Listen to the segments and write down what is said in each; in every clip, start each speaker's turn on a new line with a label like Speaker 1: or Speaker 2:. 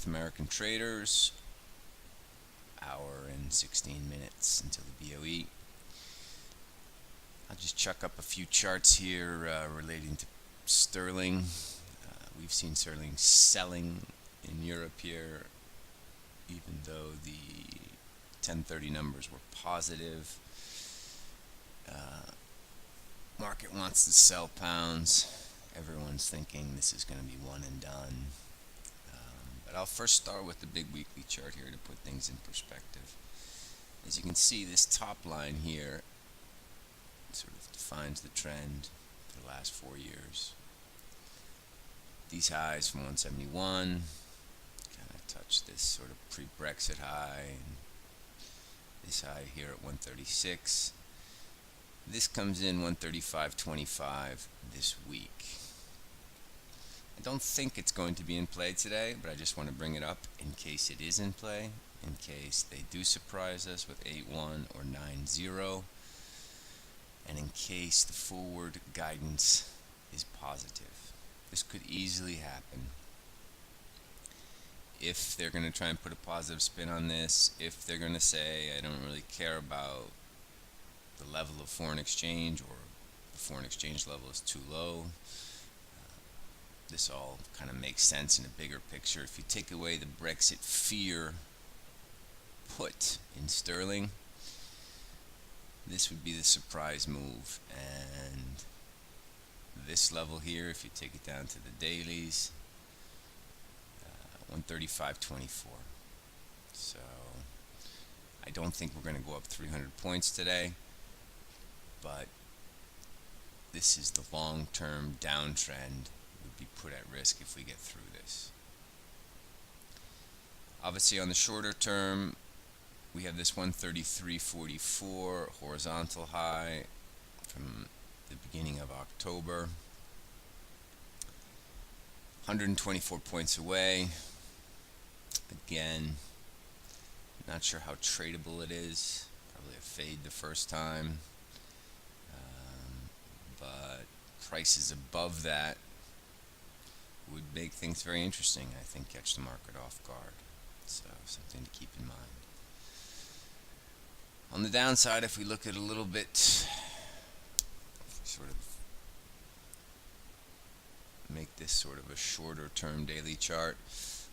Speaker 1: North American traders. Hour and 16 minutes until the BOE. I'll just chuck up a few charts here relating to sterling. We've seen sterling selling in Europe here, even though the 1030 numbers were positive. Market wants to sell pounds. Everyone's thinking this is going to be one and done. But I'll first start with the big weekly chart here to put things in perspective. As you can see, this top line here sort of defines the trend for the last 4 years. These highs from 171 kind of touch this sort of pre-Brexit high, and this high here at 136. This comes in 135.25 this week. I don't think it's going to be in play today, but I just want to bring it up in case it is in play, in case they do surprise us with 8-1 or 9-0, and in case the forward guidance is positive. This could easily happen. If they're going to try and put a positive spin on this, if they're going to say, I don't really care about the level of foreign exchange, or the foreign exchange level is too low, this all kind of makes sense in a bigger picture. If you take away the Brexit fear put in sterling, this would be the surprise move. And this level here, if you take it down to the dailies, 135.24. So I don't think we're going to go up 300 points today, but this is the long-term downtrend would be put at risk if we get through this. Obviously, on the shorter term, we have this 133.44 horizontal high from the beginning of October. 124 points away. Again, not sure how tradable it is. Probably a fade the first time. But prices above that would make things very interesting. I think catch the market off guard. So something to keep in mind. On the downside, if we look at a little bit, sort of make this sort of a shorter term daily chart,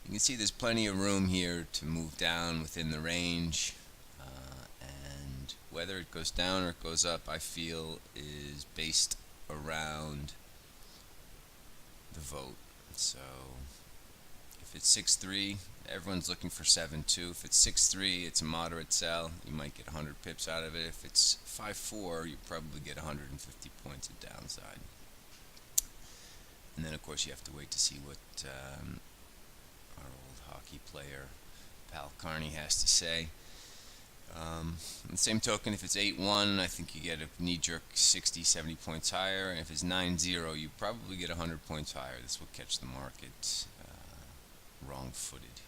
Speaker 1: you can see there's plenty of room here to move down within the range, and whether it goes down or it goes up, I feel is based around the vote. So if it's 6-3, everyone's looking for 7-2. If it's 6-3, it's a moderate sell. You might get 100 pips out of it. If it's 5-4, you probably get 150 points of downside. And then, of course, you have to wait to see what our old hockey player, pal Carney, has to say. On the same token, if it's 8-1, I think you get a knee-jerk 60, 70 points higher. And if it's 9-0, you probably get 100 points higher. This will catch the market wrong-footed.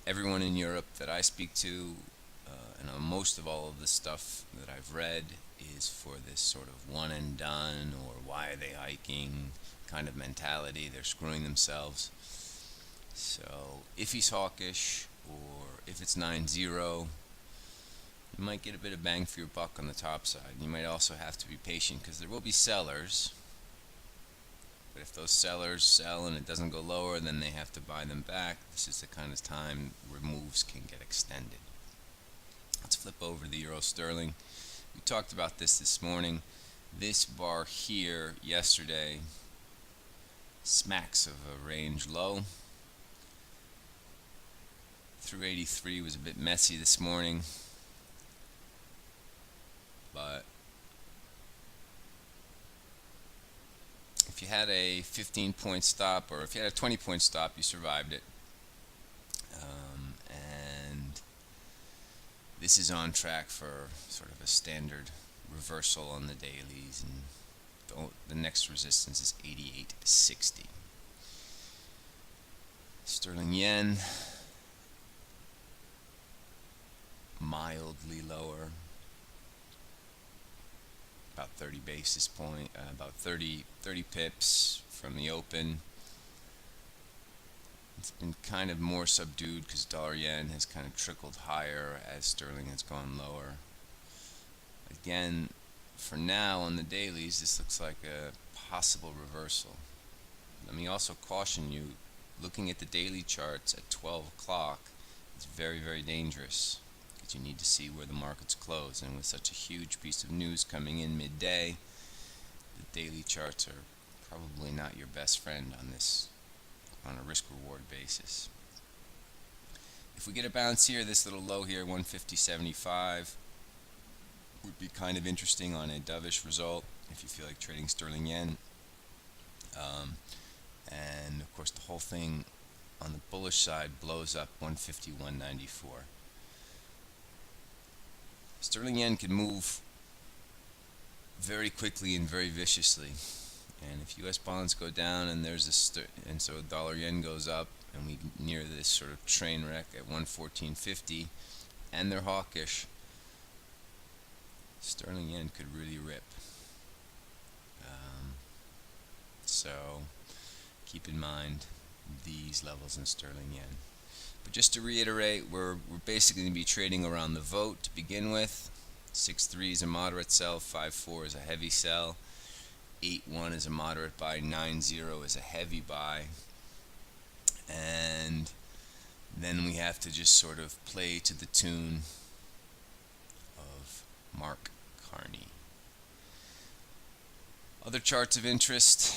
Speaker 1: Everyone in Europe that I speak to, and most of all of the stuff that I've read, is for this sort of one and done, or why are they hiking kind of mentality. They're screwing themselves. So if he's hawkish, or if it's 9-0, you might get a bit of bang for your buck on the top side. You might also have to be patient, because there will be sellers. But if those sellers sell and it doesn't go lower, then they have to buy them back. This is the kind of time where moves can get extended. Let's flip over to the Euro Sterling. We talked about this morning. This bar here yesterday smacks of a range low. Through 83 was a bit messy this morning, but if you had a 15-point stop, or if you had a 20-point stop, you survived it. And this is on track for sort of a standard reversal on the dailies, and the next resistance is 88.60. Sterling yen mildly lower, about 30 basis point, about 30 pips from the open. It's been kind of more subdued because dollar yen has kind of trickled higher as sterling has gone lower. Again, for now on the dailies, this looks like a possible reversal. Let me also caution you, looking at the daily charts at 12 o'clock is very, very dangerous because you need to see where the markets close. And with such a huge piece of news coming in midday, the daily charts are probably not your best friend on this, on a risk-reward basis. If we get a bounce here, this little low here, 150.75, would be kind of interesting on a dovish result if you feel like trading sterling yen. And of course the whole thing on the bullish side blows up 151.94. Sterling yen can move very quickly and very viciously, and if US bonds go down and there's a and so dollar yen goes up and we near this sort of train wreck at 114.50 and they're hawkish, sterling yen could really rip. So keep in mind these levels in sterling yen. But just to reiterate, we're basically going to be trading around the vote to begin with. 6.3 is a moderate sell, 5.4 is a heavy sell, 8.1 is a moderate buy, 9.0 is a heavy buy, and then we have to just sort of play to the tune of Mark Carney. Other charts of interest,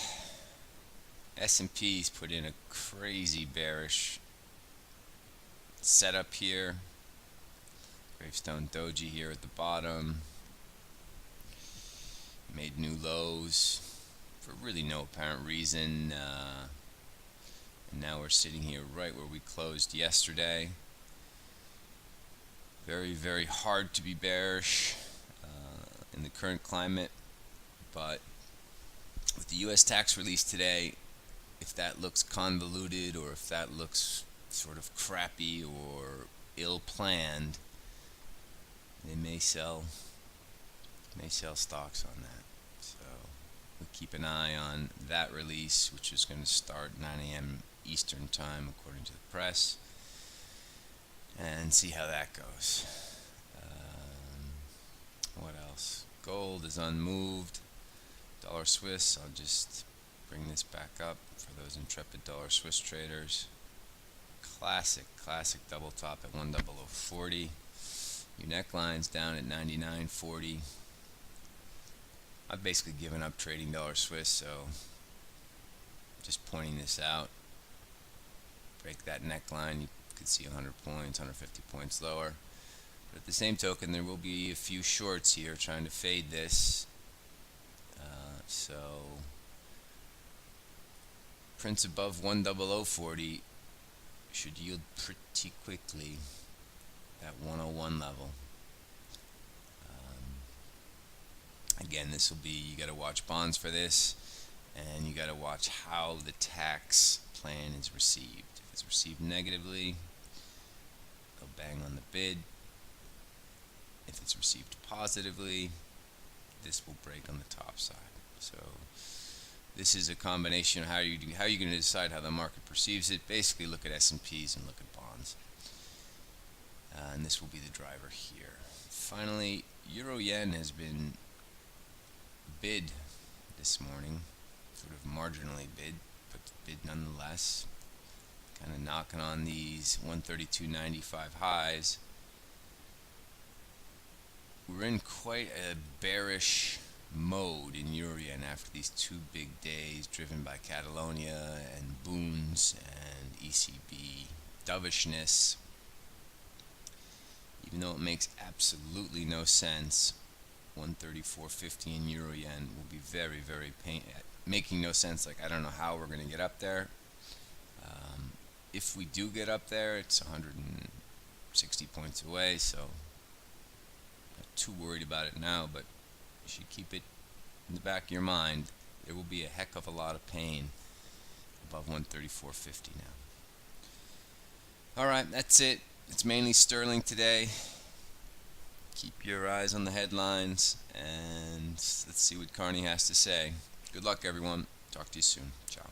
Speaker 1: S&P's put in a crazy bearish setup here. Gravestone doji here at the bottom. Made new lows for really no apparent reason. And now we're sitting here right where we closed yesterday. Very, very hard to be bearish in the current climate. But with the U.S. tax release today, if that looks convoluted or if that looks sort of crappy or ill-planned, they may sell stocks on that. So we'll keep an eye on that release, which is going to start 9 a.m. Eastern time according to the press, and see how that goes. What else? Gold is unmoved. Dollar Swiss, I'll just bring this back up for those intrepid dollar Swiss traders. Classic double top at 10040. Your neckline's down at 99.40. I've basically given up trading dollar Swiss, so just pointing this out. Break that neckline, you could see 100 points, 150 points lower. But at the same token, there will be a few shorts here trying to fade this. So prints above 10040 should yield pretty quickly at 101 level. Again, this will be, you got to watch bonds for this, and you got to watch how the tax plan is received. If it's received negatively, they'll bang on the bid. If it's received positively, this will break on the top side. So this is a combination of how you're going to decide how the market perceives it. Basically, look at S&Ps and look at bonds, and this will be the driver here. Finally, Euro Yen has been bid this morning, sort of marginally bid, but bid nonetheless. Kind of knocking on these 132.95 highs. We're in quite a bearish mode in Euro Yen after these two big days driven by Catalonia and boons and ECB dovishness. Even though it makes absolutely no sense, 134.50 in Euro Yen will be very, very making no sense. Like, I don't know how we're going to get up there. If we do get up there, it's 160 points away, so not too worried about it now, but you should keep it in the back of your mind. There will be a heck of a lot of pain above 134.50 now. Alright, that's it. It's mainly sterling today. Keep your eyes on the headlines, and let's see what Carney has to say. Good luck, everyone. Talk to you soon. Ciao.